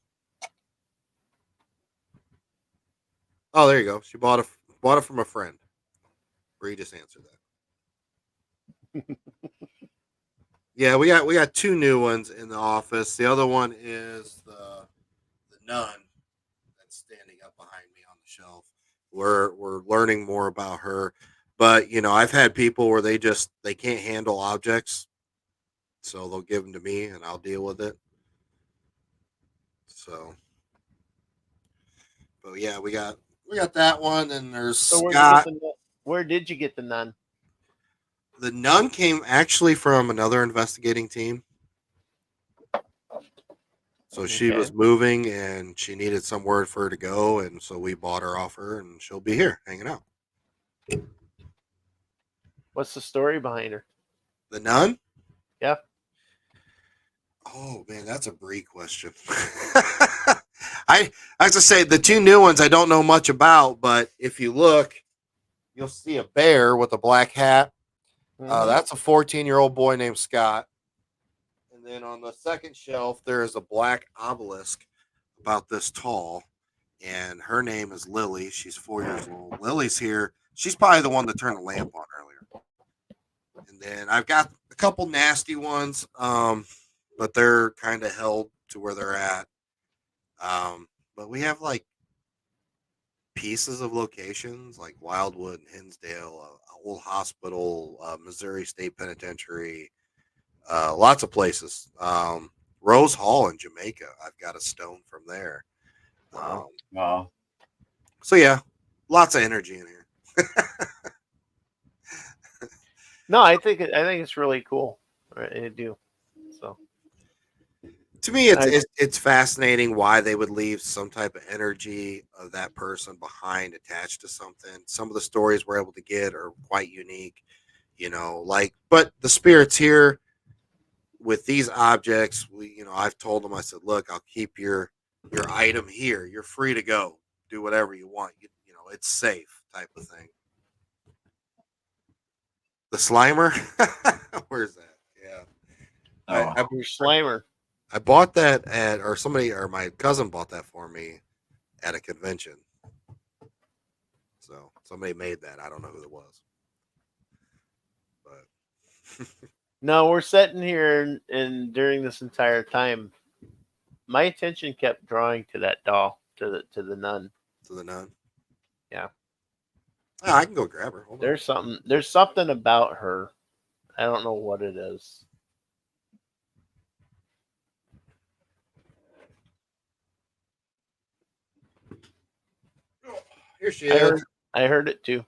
Oh, there you go. She bought it from a friend. Bree just answered that. Yeah, we got two new ones in the office. The other one is the nun that's standing up behind me on the shelf. We're learning more about her, but I've had people where they can't handle objects, so they'll give them to me and I'll deal with it. So, but yeah, we got that one, and there's Scott. Where did you get the nun? The nun came actually from another investigating team. So she was moving and she needed somewhere for her to go, and so we bought her off her, and she'll be here hanging out. What's the story behind her? The nun? Yeah. Oh man, that's a Brie question. I have to say the two new ones I don't know much about, but if you look, you'll see a bear with a black hat. That's a 14-year-old boy named Scott. And then on the second shelf, there is a black obelisk about this tall, and her name is Lily. She's 4 years old. Lily's here. She's probably the one that turned the lamp on earlier. And then I've got a couple nasty ones, but they're kind of held to where they're at. But we have like pieces of locations like Wildwood and Hinsdale, Old Hospital, Missouri State Penitentiary, lots of places. Rose Hall in Jamaica. I've got a stone from there. Wow. So yeah, lots of energy in here. No, I think it's really cool. I do. So to me, it's fascinating why they would leave some type of energy of that person behind, attached to something. Some of the stories we're able to get are quite unique, but the spirits here with these objects, I've told them, I said, look, I'll keep your item here. You're free to go, do whatever you want. It's safe type of thing. The Slimer, where's that? Yeah, your Slimer. I bought that or my cousin bought that for me at a convention. So somebody made that. I don't know who it was, but no, we're sitting here, and during this entire time, my attention kept drawing to that doll, to the nun. To the nun. Yeah. Oh, I can go grab her. Hold on. There's something about her. I don't know what it is. Here she is. I heard it too.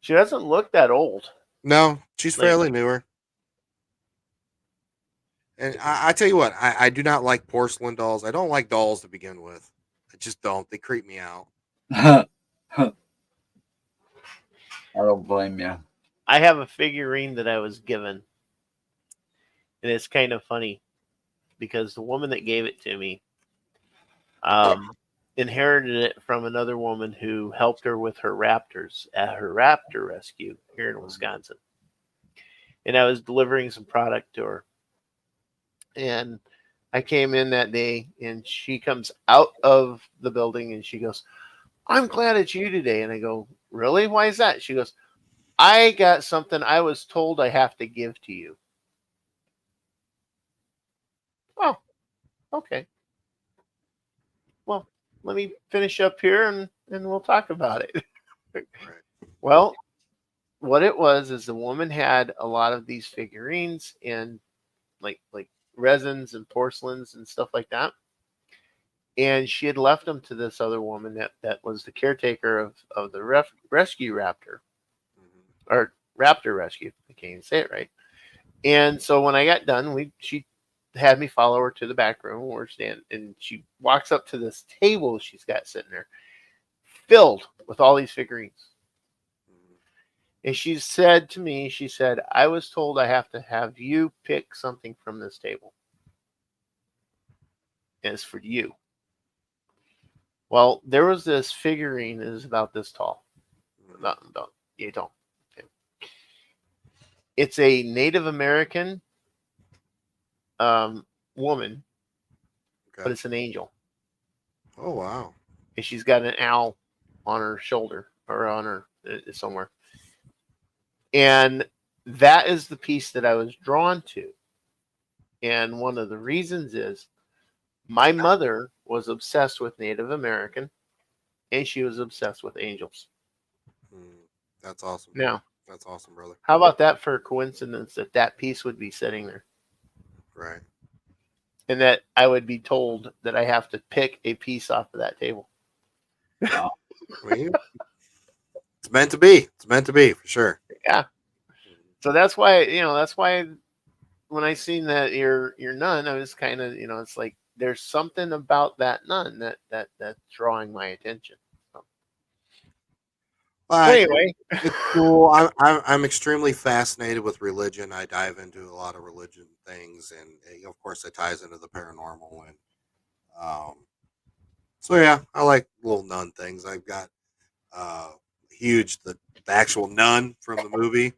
She doesn't look that old. No, she's Like- fairly newer. And I tell you what, I do not like porcelain dolls. I don't like dolls to begin with. I just don't. They creep me out. I don't blame you. I have a figurine that I was given, and it's kind of funny because the woman that gave it to me inherited it from another woman who helped her with her raptors at her raptor rescue here in Wisconsin. And I was delivering some product to her. And I came in that day, and she comes out of the building, and she goes, "I'm glad it's you today." And I go, "Really? Why is that?" She goes, "I got something I was told I have to give to you." Oh, okay. Well, let me finish up here, and we'll talk about it. Right. Well, what it was is the woman had a lot of these figurines and like resins and porcelains and stuff like that. And she had left them to this other woman that was the caretaker of the rescue raptor, or raptor rescue. I can't even say it right. And so when I got done, she had me follow her to the back room where we're standing, and she walks up to this table she's got sitting there, filled with all these figurines. And she said to me, she said, "I was told I have to have you pick something from this table. And it's for you." Well, there was this figurine that is about this tall. You don't. Okay. It's a Native American woman, Okay. but it's an angel. Oh, wow. And she's got an owl on her shoulder or on her somewhere. And that is the piece that I was drawn to. And one of the reasons is my mother was obsessed with Native American, and she was obsessed with angels. That's awesome. Now, That's awesome, brother. how about that for a coincidence that piece would be sitting there? Right. And that I would be told that I have to pick a piece off of that table. I mean, it's meant to be. It's meant to be, for sure. Yeah. So that's why when I seen that your nun, I was kind of, it's like there's something about that nun that's drawing my attention. So. Well, Anyway, it's cool. I'm extremely fascinated with religion. I dive into a lot of religion things, and of course, it ties into the paranormal. And so yeah, I like little nun things. I've got the actual nun from the movie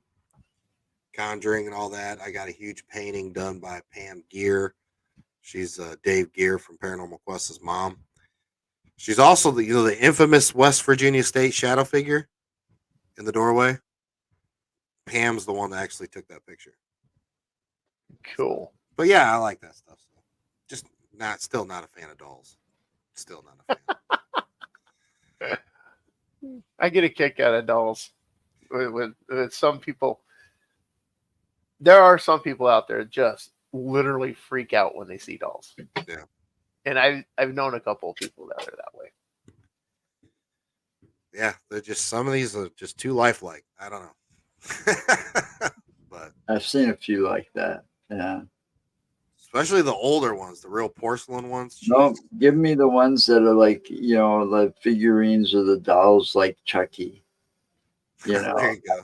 Conjuring and all that. I got a huge painting done by Pam Gear. She's Dave Gear from Paranormal Quest's mom. She's also the infamous West Virginia State shadow figure in the doorway. Pam's the one that actually took that picture. cool. But yeah, I like that stuff. So just still not a fan of dolls. Still not a fan. I get a kick out of dolls. With some people, there are some people out there just literally freak out when they see dolls. Yeah. And I've known a couple of people that are that way. Yeah, they're just, some of these are just too lifelike. I don't know. But I've seen a few like that. Yeah. especially the older ones, the real porcelain ones. No, give me the ones that are like, the figurines or the dolls like Chucky. There you go.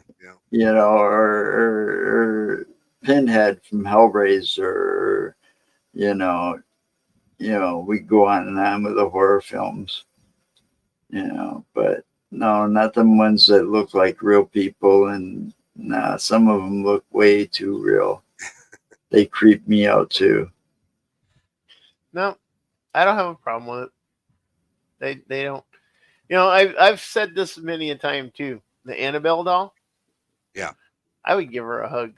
Yeah. Or Pinhead from Hellraiser, we go on and on with the horror films, but no, not the ones that look like real people. And some of them look way too real. They creep me out too. No, I don't have a problem with it. They don't. I've said this many a time too. The Annabelle doll. Yeah. I would give her a hug.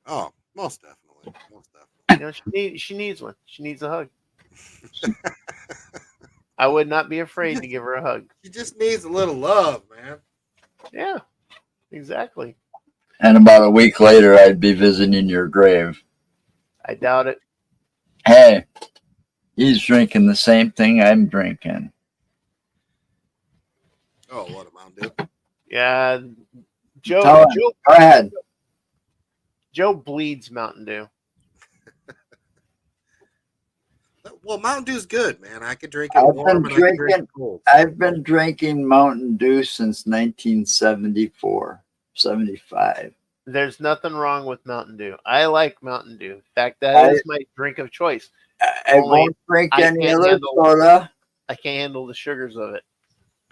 Oh, most definitely. Most definitely. She needs one. She needs a hug. I would not be afraid to give her a hug. She just needs a little love, man. Yeah, exactly. And about a week later, I'd be visiting your grave. I doubt it. Hey, he's drinking the same thing I'm drinking. Oh, what a Mountain Dew. Yeah, Tell Joe. him. Joe. Go ahead. Joe bleeds Mountain Dew. Well, Mountain Dew's good, man. I can drink it I've warm been and I can drink drinking. it cold. I've been drinking Mountain Dew since 1974, 75. There's nothing wrong with Mountain Dew. I like Mountain Dew. In fact, that I- is my drink of choice. I Only won't drink I any can't other handle- soda. I can't handle the sugars of it.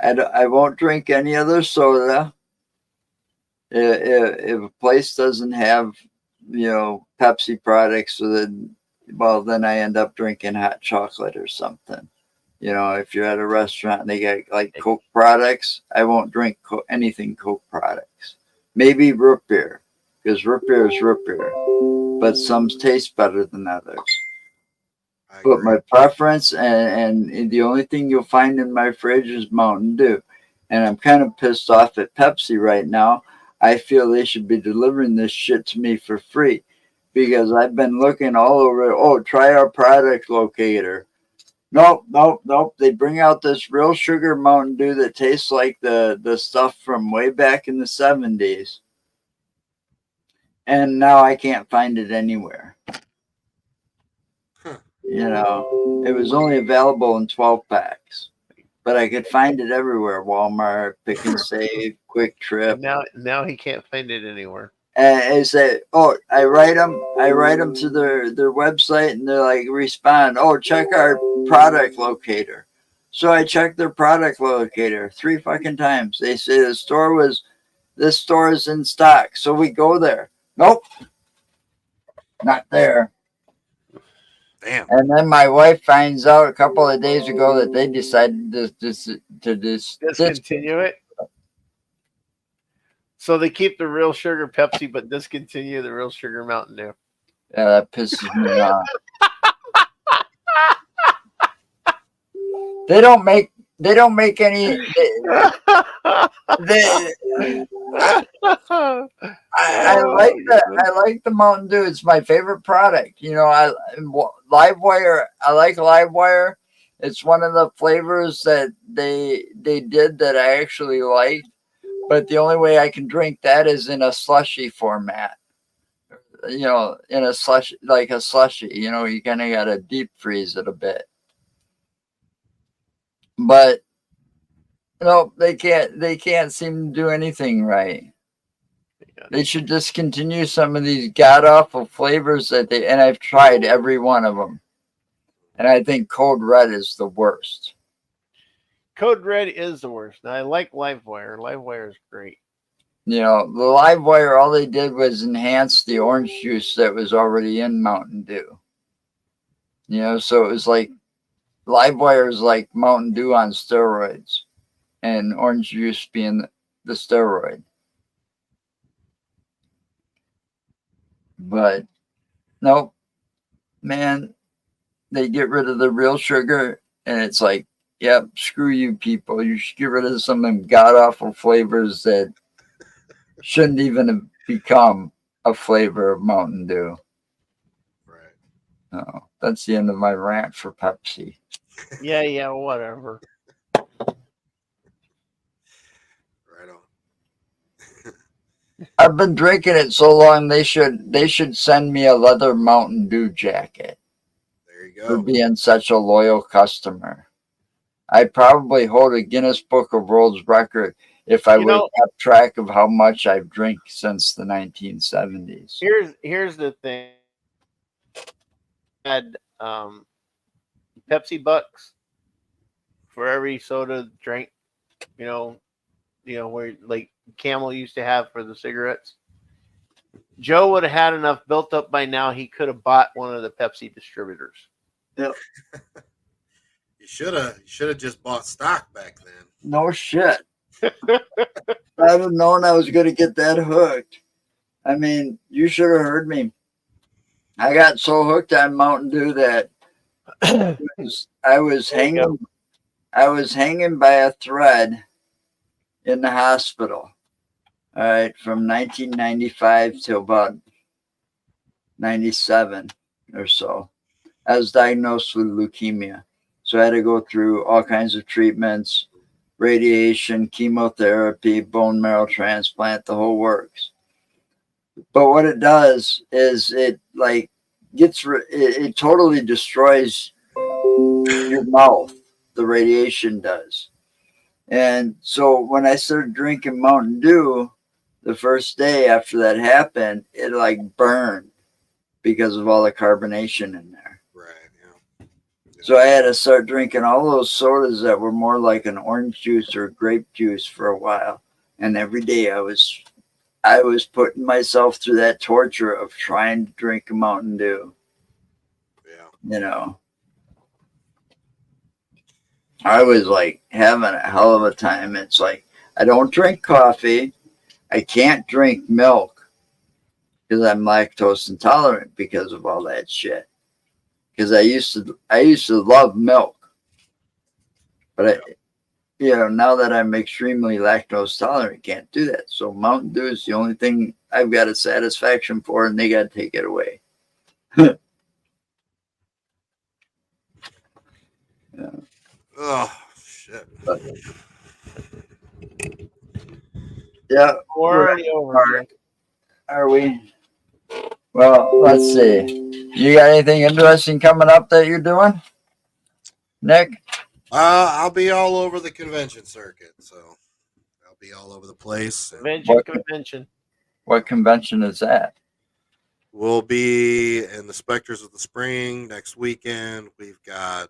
I won't drink any other soda. If a place doesn't have, Pepsi products, then I end up drinking hot chocolate or something. If you're at a restaurant and they got like Coke products, I won't drink anything Coke products. Maybe root beer, because root beer is root beer, but some taste better than others. I But agree. my preference and the only thing you'll find in my fridge is Mountain Dew. And I'm kind of pissed off at Pepsi right now. I feel they should be delivering this shit to me for free because I've been looking all over. Oh, try our product locator. Nope. They bring out this real sugar Mountain Dew that tastes like the stuff from way back in the 70s. And now I can't find it anywhere. Huh. It was only available in 12 packs, but I could find it everywhere. Walmart, Pick and Save, Quick Trip. And now he can't find it anywhere. And I say, I write them to their website, and they're like, respond, check our product locator. So I checked their product locator 3 fucking times. They say this store is in stock. So we go there. Nope. Not there. Damn. And then my wife finds out a couple of days ago that they decided to Discontinue it. So they keep the real sugar Pepsi, but discontinue the real sugar Mountain Dew. Yeah, that pisses me off. They don't make any. I like the Mountain Dew. It's my favorite product. Livewire. I like Livewire. It's one of the flavors that they did that I actually like. But the only way I can drink that is in a slushy format. In a slush, like a slushy. You kind of got to deep freeze it a bit. But they can't seem to do anything right. They should discontinue some of these god awful flavors and I've tried every one of them. And I think Code Red is the worst. Code Red is the worst. Now, I like Livewire. Livewire is great. The Livewire, all they did was enhance the orange juice that was already in Mountain Dew. So it was like Livewire is like Mountain Dew on steroids, and orange juice being the steroid. But nope, man, they get rid of the real sugar, and it's like, yep, screw you people. You should get rid of some of them god awful flavors that shouldn't even have become a flavor of Mountain Dew. Right. No, that's the end of my rant for Pepsi. Yeah, whatever. Right on. I've been drinking it so long they should send me a leather Mountain Dew jacket There you for go. being such a loyal customer. I'd probably hold a Guinness Book of World Record if I would have kept track of how much I've drank since the 1970s. Here's the thing. I had Pepsi bucks for every soda drink. Where like Camel used to have for the cigarettes. Joe would have had enough built up by now. He could have bought one of the Pepsi distributors. Yep. You should have just bought stock back then. No shit. I'd have known I was going to get that hooked. I mean, you should have heard me. I got so hooked on Mountain Dew that I was hanging by a thread in the hospital. All right, from 1995 to about 97 or so. I was diagnosed with leukemia. So I had to go through all kinds of treatments. radiation, chemotherapy, bone marrow transplant, the whole works. But what it does is it like it totally destroys your mouth. The radiation does. And so when I started drinking Mountain Dew, the first day after that happened, it like burned because of all the carbonation in there. Right. Yeah. So I had to start drinking all those sodas that were more like an orange juice or grape juice for a while. And every day I was putting myself through that torture of trying to drink a Mountain Dew. Yeah. You know, I was like having a hell of a time. It's like, I don't drink coffee. I can't drink milk because I'm lactose intolerant because of all that shit. Because I used to love milk, but now that I'm extremely lactose tolerant, can't do that. So Mountain Dew is the only thing I've got a satisfaction for, and they got to take it away. Yeah. Oh shit. But, yeah. We're already over. Are we? Well, let's see. You got anything interesting coming up that you're doing, Nick? I'll be all over the convention circuit, so I'll be all over the place. Convention. What convention is that? We'll be in the Specters of the Spring next weekend. We've got,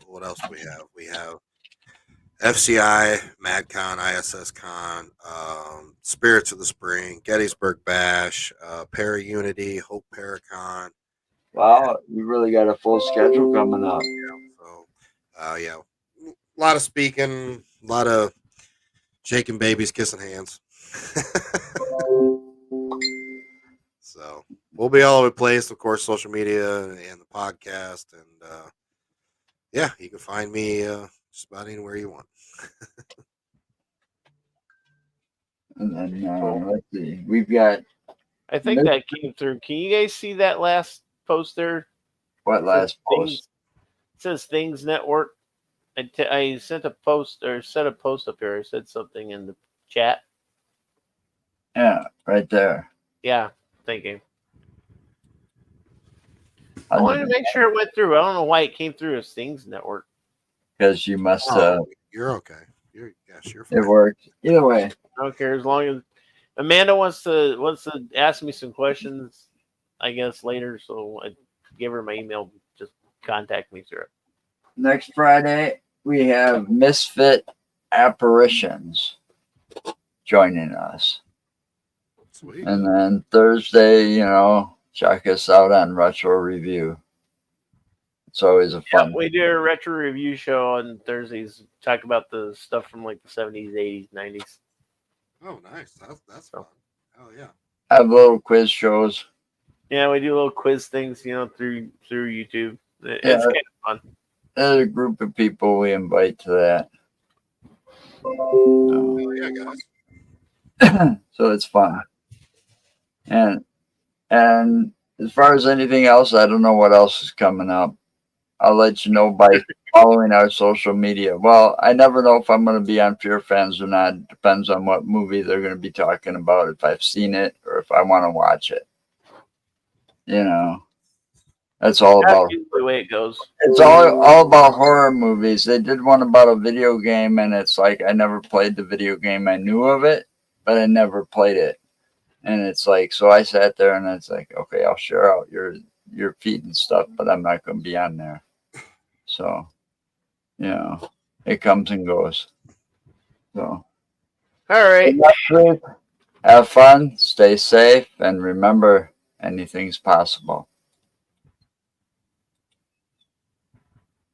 what else do we have? We have FCI, MadCon, ISSCon, Spirits of the Spring, Gettysburg Bash, Para-Unity, Hope Paracon. Wow, you really got a full schedule coming up. Yeah, a lot of speaking, a lot of shaking babies, kissing hands. So we'll be all over the place, of course, social media and the podcast, and yeah, you can find me just about anywhere you want. And then let's see, we've got. I think that came through. Can you guys see that last post there? What last post? It says Things Network. I sent a post or set a post up here. I said something in the chat. Yeah, right there. Yeah, thank you. I wanted to make sure it went through. I don't know why it came through as Things Network. Because you must. You're okay. You're fine. It worked either way. I don't care as long as Amanda wants to ask me some questions. I guess later, so I give her my email. Just contact me through it. Next Friday we have Misfit Apparitions joining us. Sweet. And then Thursday, check us out on Retro Review. It's always a fun. We do a retro review show on Thursdays. Talk about the stuff from like the 70s, 80s, 90s. Oh, nice. That's fun. Oh, yeah. Have little quiz shows. Yeah, we do little quiz things, through YouTube. It's kind of fun. There's a group of people we invite to that. Oh, yeah, guys. So it's fun. And as far as anything else, I don't know what else is coming up. I'll let you know by following our social media. Well, I never know if I'm going to be on Fear Fans or not. It depends on what movie they're going to be talking about, if I've seen it or if I want to watch it. That's all about the way it goes. It's all about horror movies. They did one about a video game, and it's like I never played the video game. I knew of it, but I never played it. And it's like, so I sat there and it's like, okay, I'll share out your feed and stuff, but I'm not going to be on there. So, it comes and goes. So, all right. Have fun, stay safe, and remember, anything's possible.